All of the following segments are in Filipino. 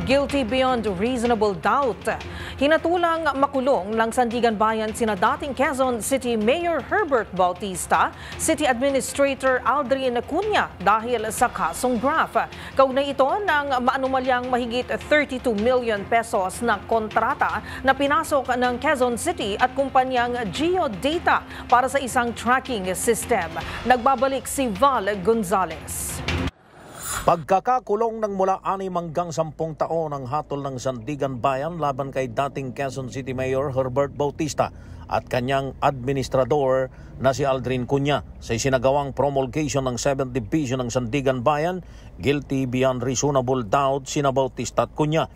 Guilty beyond reasonable doubt. Hinatulang makulong ng Sandigan Bayan sina dating Quezon City Mayor Herbert Bautista, City Administrator Aldrin Cunha dahil sa kasong graft. Kaugnay ito ng maanumalyang mahigit 32 million pesos na kontrata na pinasok ng Quezon City at kumpanyang Geodata para sa isang tracking system. Nagbabalik si Val Gonzalez. Pagkakakulong ng mula 6 hanggang 10 taon ang hatol ng Sandigan Bayan laban kay dating Quezon City Mayor Herbert Bautista at kanyang administrador na si Aldrin Cunha sa isinagawang promulgation ng 7th Division ng Sandigan Bayan. Guilty beyond reasonable doubt sina Bautista at Cunha.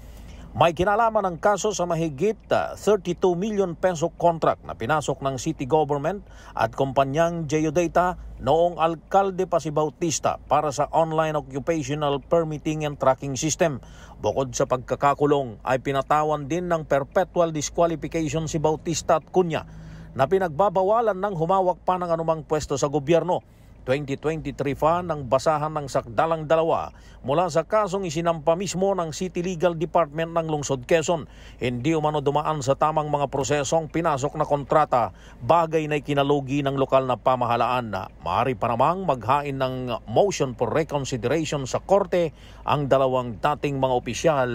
May kinalaman ang kaso sa mahigit 32 million peso contract na pinasok ng city government at kumpanyang Geodata noong alkalde pa si Bautista para sa online occupational permitting and tracking system. Bukod sa pagkakakulong ay pinatawan din ng perpetual disqualification si Bautista at Cunha na pinagbabawalan ng humawak pa ng anumang pwesto sa gobyerno. 2023 pa ng basahan ng sakdalang dalawa mula sa kasong isinampa mismo ng City Legal Department ng Lungsod Quezon. Hindi umano dumaan sa tamang mga prosesong pinasok na kontrata, bagay na ikinalugi ng lokal na pamahalaan na maaari pa namang maghain ng motion for reconsideration sa korte ang dalawang dating mga opisyal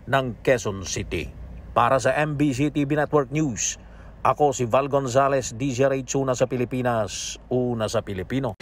ng Quezon City. Para sa MBC TV Network News, ako si Val Gonzalez, DZRH, una sa Pilipinas, una sa Pilipino.